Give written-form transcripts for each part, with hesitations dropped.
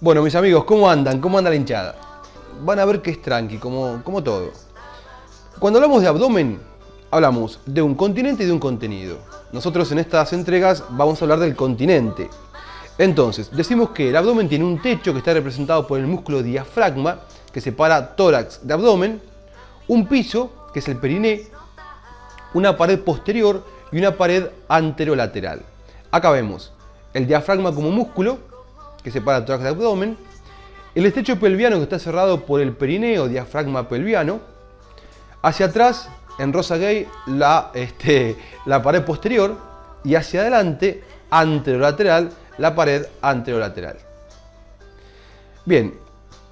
Bueno, mis amigos, ¿cómo andan? ¿Cómo anda la hinchada? Van a ver que es tranqui, como todo. Cuando hablamos de abdomen, hablamos de un continente y de un contenido. Nosotros en estas entregas vamos a hablar del continente. Entonces, decimos que el abdomen tiene un techo que está representado por el músculo diafragma, que separa tórax de abdomen, un piso, que es el periné, una pared posterior y una pared anterolateral. Acá vemos el diafragma como músculo, que separa tórax de abdomen, el estrecho pelviano que está cerrado por el perineo, diafragma pelviano, hacia atrás, en rosa gay, la pared posterior, y hacia adelante, anterolateral, la pared anterolateral. Bien,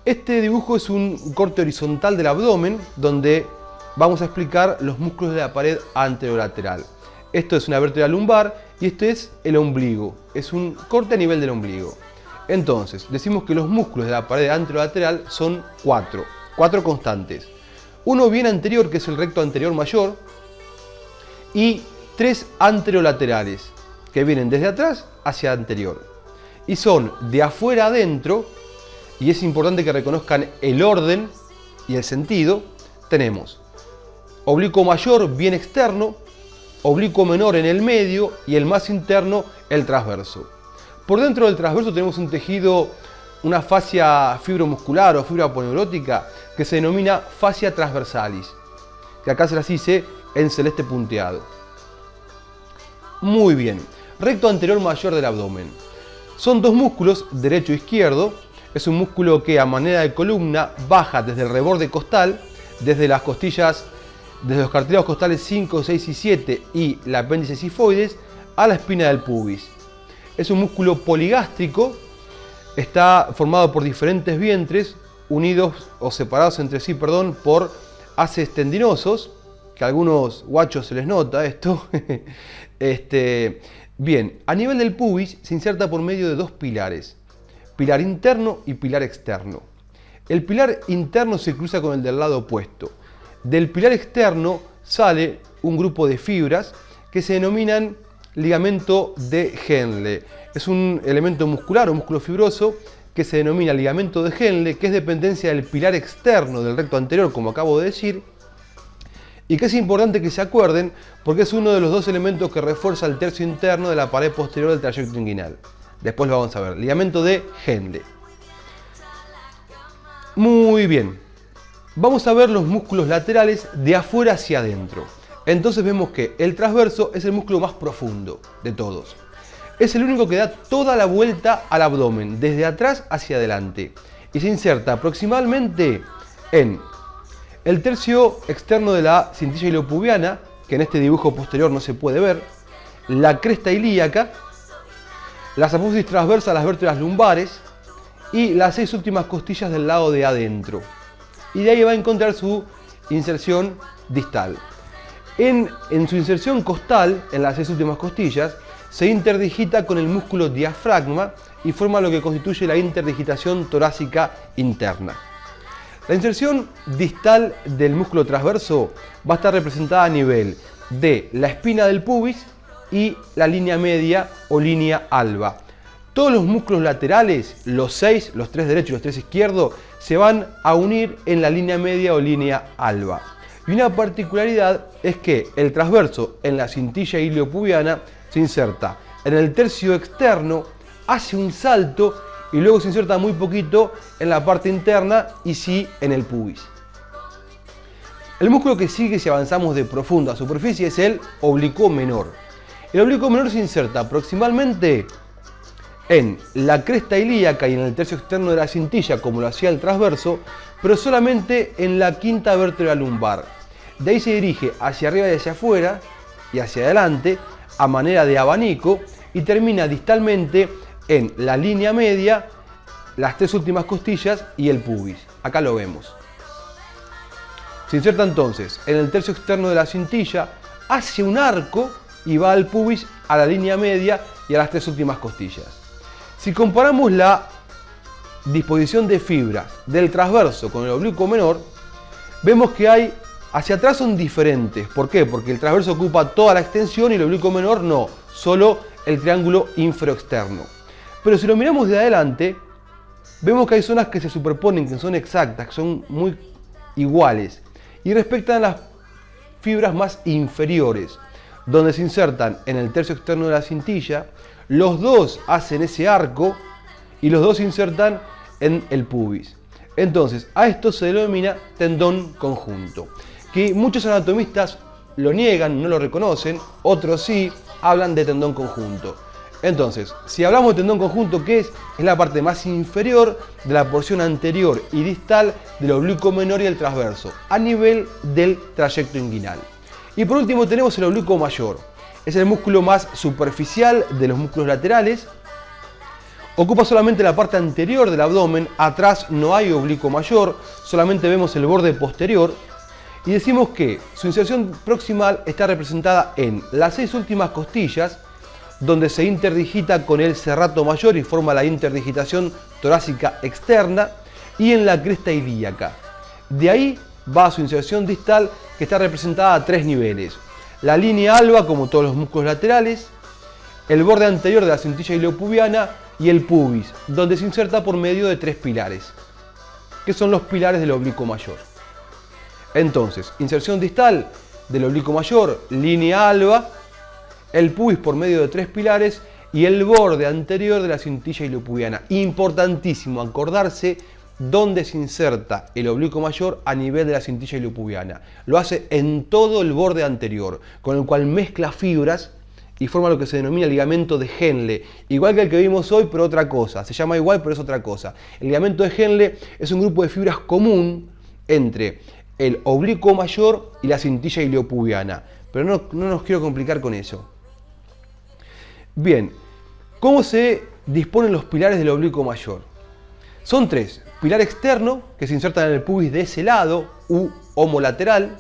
este dibujo es un corte horizontal del abdomen, donde vamos a explicar los músculos de la pared anterolateral. Esto es una vértebra lumbar y esto es el ombligo, es un corte a nivel del ombligo. Entonces, decimos que los músculos de la pared anterolateral son cuatro constantes. Uno bien anterior, que es el recto anterior mayor, y tres anterolaterales, que vienen desde atrás hacia anterior. Y son de afuera adentro, y es importante que reconozcan el orden y el sentido. Tenemos oblicuo mayor bien externo, oblicuo menor en el medio y el más interno, el transverso. Por dentro del transverso tenemos un tejido, una fascia fibromuscular o fibra aponeurótica que se denomina fascia transversalis, que acá se las hice en celeste punteado. Muy bien, recto anterior mayor del abdomen. Son dos músculos, derecho e izquierdo. Es un músculo que a manera de columna baja desde el reborde costal, desde las costillas, desde los cartílagos costales 5, 6 y 7 y el apéndice sifoides a la espina del pubis. Es un músculo poligástrico, está formado por diferentes vientres unidos o separados entre sí, por haces tendinosos, que a algunos guachos se les nota esto. Bien, a nivel del pubis se inserta por medio de dos pilares, pilar interno y pilar externo. El pilar interno se cruza con el del lado opuesto. Del pilar externo sale un grupo de fibras que se denominan ligamento de Henle. Es un elemento muscular o músculo fibroso que se denomina ligamento de Henle, que es dependencia del pilar externo del recto anterior, como acabo de decir, y que es importante que se acuerden porque es uno de los dos elementos que refuerza el tercio interno de la pared posterior del trayecto inguinal. Después lo vamos a ver. Ligamento de Henle. Muy bien. Vamos a ver los músculos laterales de afuera hacia adentro. Entonces vemos que el transverso es el músculo más profundo de todos. Es el único que da toda la vuelta al abdomen, desde atrás hacia adelante. Y se inserta aproximadamente en el tercio externo de la cintilla iliopubiana, que en este dibujo posterior no se puede ver, la cresta ilíaca, las apófisis transversas a las vértebras lumbares y las 6 últimas costillas del lado de adentro. Y de ahí va a encontrar su inserción distal. En su inserción costal, en las 6 últimas costillas, se interdigita con el músculo diafragma y forma lo que constituye la interdigitación torácica interna. La inserción distal del músculo transverso va a estar representada a nivel de la espina del pubis y la línea media o línea alba. Todos los músculos laterales, los 6, los 3 derechos y los 3 izquierdos, se van a unir en la línea media o línea alba. Y una particularidad es que el transverso en la cintilla iliopubiana se inserta en el tercio externo, hace un salto y luego se inserta muy poquito en la parte interna y sí en el pubis. El músculo que sigue si avanzamos de profundo a superficie es el oblicuo menor. El oblicuo menor se inserta aproximadamente en la cresta ilíaca y en el tercio externo de la cintilla, como lo hacía el transverso, pero solamente en la quinta vértebra lumbar. De ahí se dirige hacia arriba y hacia afuera y hacia adelante a manera de abanico y termina distalmente en la línea media, las 3 últimas costillas y el pubis. Acá lo vemos. Se inserta entonces en el tercio externo de la cintilla, hace un arco y va al pubis, a la línea media y a las 3 últimas costillas. Si comparamos la disposición de fibras del transverso con el oblicuo menor, vemos que hay hacia atrás son diferentes. ¿Por qué? Porque el transverso ocupa toda la extensión y el oblicuo menor no, solo el triángulo inferoexterno. Pero si lo miramos de adelante, vemos que hay zonas que se superponen, que son exactas, que son muy iguales, y respectan a las fibras más inferiores, donde se insertan en el tercio externo de la cintilla, los dos hacen ese arco y los dos se insertan en el pubis. Entonces, a esto se denomina tendón conjunto, que muchos anatomistas lo niegan, no lo reconocen, otros sí hablan de tendón conjunto. Entonces, si hablamos de tendón conjunto, ¿qué es? Es la parte más inferior de la porción anterior y distal del oblicuo menor y el transverso, a nivel del trayecto inguinal. Y por último tenemos el oblicuo mayor. Es el músculo más superficial de los músculos laterales. Ocupa solamente la parte anterior del abdomen, atrás no hay oblicuo mayor, solamente vemos el borde posterior. Y decimos que su inserción proximal está representada en las 6 últimas costillas, donde se interdigita con el serrato mayor y forma la interdigitación torácica externa, y en la cresta ilíaca. De ahí va a su inserción distal, que está representada a 3 niveles. La línea alba, como todos los músculos laterales, el borde anterior de la cintilla iliopubiana y el pubis, donde se inserta por medio de 3 pilares, que son los pilares del oblicuo mayor. Entonces, inserción distal del oblicuo mayor, línea alba, el pubis por medio de 3 pilares y el borde anterior de la cintilla iliopubiana. Importantísimo acordarse dónde se inserta el oblicuo mayor a nivel de la cintilla iliopubiana. Lo hace en todo el borde anterior, con el cual mezcla fibras y forma lo que se denomina ligamento de Henle, igual que el que vimos hoy, pero otra cosa. Se llama igual, pero es otra cosa. El ligamento de Henle es un grupo de fibras común entre el oblicuo mayor y la cintilla iliopubiana, pero no nos quiero complicar con eso. Bien, ¿cómo se disponen los pilares del oblicuo mayor? Son 3. Pilar externo, que se inserta en el pubis de ese lado, u homolateral.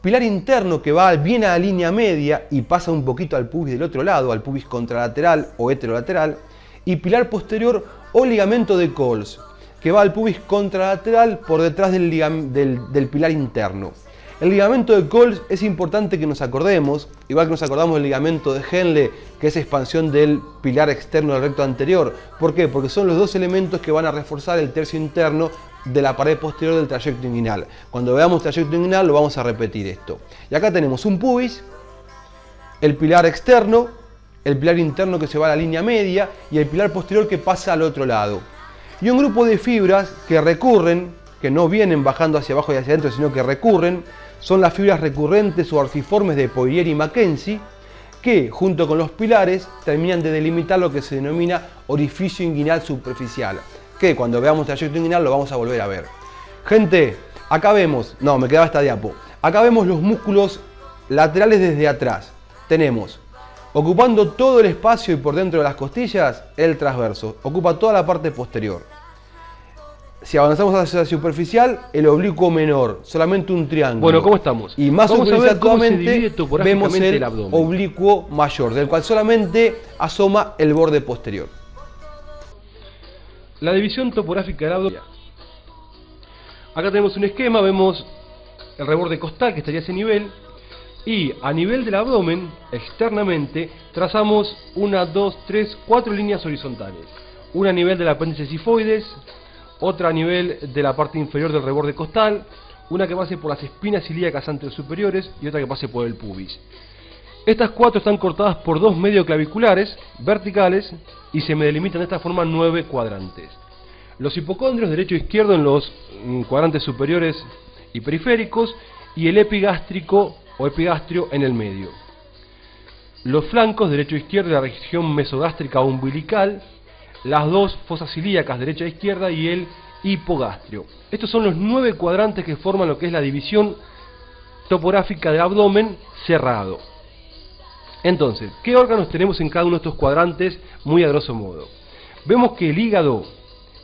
Pilar interno, que va bien a la línea media y pasa un poquito al pubis del otro lado, al pubis contralateral o heterolateral. Y pilar posterior o ligamento de Coles, que va al pubis contralateral por detrás del pilar interno. El ligamento de Coles es importante que nos acordemos, igual que nos acordamos del ligamento de Henle, que es expansión del pilar externo del recto anterior. ¿Por qué? Porque son los dos elementos que van a reforzar el tercio interno de la pared posterior del trayecto inguinal. Cuando veamos trayecto inguinal lo vamos a repetir esto. Y acá tenemos un pubis, el pilar externo, el pilar interno que se va a la línea media y el pilar posterior que pasa al otro lado. Y un grupo de fibras que recurren, que no vienen bajando hacia abajo y hacia adentro, sino que recurren, son las fibras recurrentes o arciformes de Poirier y Mackenzie, que junto con los pilares terminan de delimitar lo que se denomina orificio inguinal superficial, que cuando veamos trayecto inguinal lo vamos a volver a ver. Gente, acá vemos, no, me quedaba esta diapo, acá vemos los músculos laterales desde atrás. Tenemos, ocupando todo el espacio y por dentro de las costillas, el transverso, ocupa toda la parte posterior. Si avanzamos hacia la superficial, el oblicuo menor, solamente un triángulo. Bueno, ¿cómo estamos? Y más superficialmente vemos el abdomen. oblicuo mayor, del cual solamente asoma el borde posterior. La división topográfica del abdomen. Acá tenemos un esquema, vemos el reborde costal que estaría a ese nivel. Y a nivel del abdomen, externamente, trazamos 1, 2, 3, 4 líneas horizontales. Una a nivel del apéndice sifoides, otra a nivel de la parte inferior del reborde costal, una que pase por las espinas ilíacas anterosuperiores y otra que pase por el pubis. Estas 4 están cortadas por 2 medioclaviculares verticales y se me delimitan de esta forma 9 cuadrantes. Los hipocondrios derecho e izquierdo en los cuadrantes superiores y periféricos y el epigástrico o epigastrio en el medio. Los flancos derecho e izquierdo de la región mesogástrica o umbilical, las 2 fosas ilíacas derecha e izquierda y el hipogastrio. Estos son los 9 cuadrantes que forman lo que es la división topográfica del abdomen cerrado. Entonces, ¿qué órganos tenemos en cada uno de estos cuadrantes muy a grosso modo? Vemos que el hígado,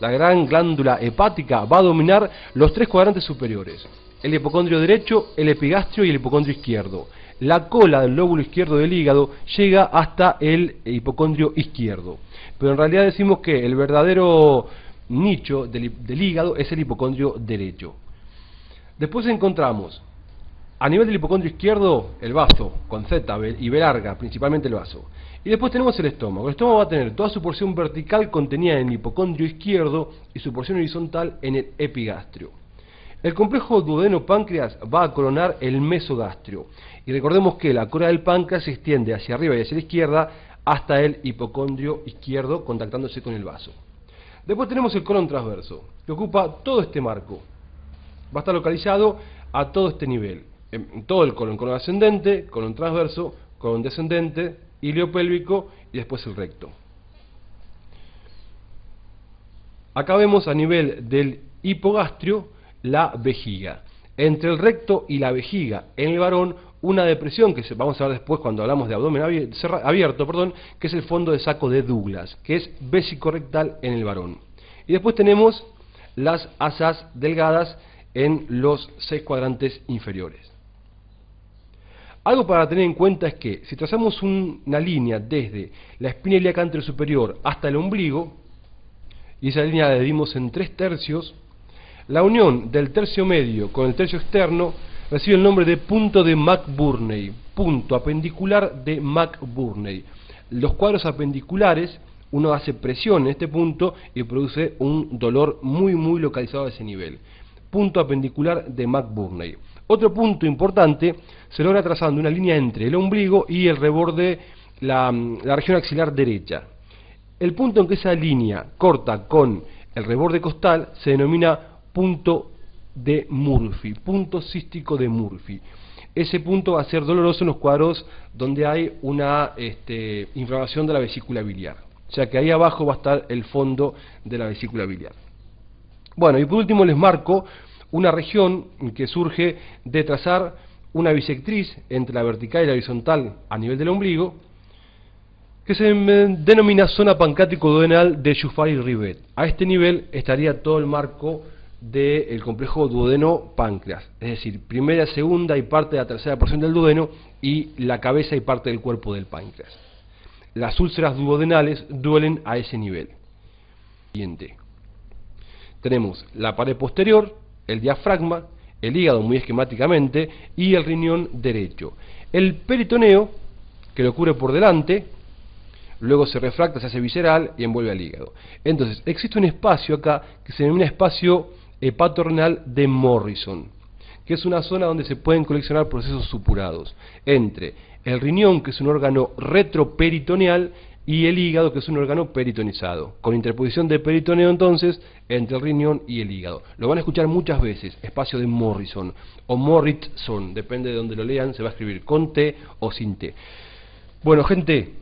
la gran glándula hepática, va a dominar los 3 cuadrantes superiores. El hipocondrio derecho, el epigastrio y el hipocondrio izquierdo. La cola del lóbulo izquierdo del hígado llega hasta el hipocondrio izquierdo. Pero en realidad decimos que el verdadero nicho del hígado es el hipocondrio derecho. Después encontramos A nivel del hipocondrio izquierdo, el vaso, con Z y B larga, principalmente el vaso. Y después tenemos el estómago. El estómago va a tener toda su porción vertical contenida en el hipocondrio izquierdo y su porción horizontal en el epigastrio. El complejo duodeno-páncreas va a coronar el mesogastrio. Y recordemos que la cola del páncreas se extiende hacia arriba y hacia la izquierda hasta el hipocondrio izquierdo contactándose con el vaso. Después tenemos el colon transverso, que ocupa todo este marco. Va a estar localizado a todo este nivel. En todo el colon ascendente, colon transverso, colon descendente, iliopélvico y después el recto. Acá vemos a nivel del hipogastrio la vejiga. Entre el recto y la vejiga en el varón, una depresión que vamos a ver después cuando hablamos de abdomen abierto, que es el fondo de saco de Douglas, que es vesicorrectal en el varón. Y después tenemos las asas delgadas en los 6 cuadrantes inferiores. Algo para tener en cuenta es que si trazamos una línea desde la espina ilíaca anterior superior hasta el ombligo, y esa línea la dividimos en 3 tercios, la unión del tercio medio con el tercio externo recibe el nombre de punto de McBurney, punto apendicular de McBurney. Los cuadros apendiculares, uno hace presión en este punto y produce un dolor muy localizado a ese nivel. Punto apendicular de McBurney. Otro punto importante se logra trazando una línea entre el ombligo y el reborde, la región axilar derecha. El punto en que esa línea corta con el reborde costal se denomina punto de Murphy, punto cístico de Murphy. Ese punto va a ser doloroso en los cuadros donde hay una inflamación de la vesícula biliar. O sea que ahí abajo va a estar el fondo de la vesícula biliar. Bueno, y por último les marco una región que surge de trazar una bisectriz entre la vertical y la horizontal a nivel del ombligo, que se denomina zona pancrático-duodenal de Jufari-Rivet. A este nivel estaría todo el marco del complejo duodeno-páncreas, es decir, primera, segunda y parte de la tercera porción del duodeno y la cabeza y parte del cuerpo del páncreas. Las úlceras duodenales duelen a ese nivel. Siguiente. Tenemos la pared posterior, el diafragma, el hígado muy esquemáticamente y el riñón derecho. El peritoneo, que lo cubre por delante, luego se refracta, se hace visceral y envuelve al hígado. Entonces, existe un espacio acá que se denomina espacio hepatorenal de Morrison, que es una zona donde se pueden coleccionar procesos supurados entre el riñón, que es un órgano retroperitoneal, y el hígado, que es un órgano peritonizado, con interposición de peritoneo entonces entre el riñón y el hígado. Lo van a escuchar muchas veces, espacio de Morrison o Morritson, depende de donde lo lean, se va a escribir con T o sin T. Bueno, gente,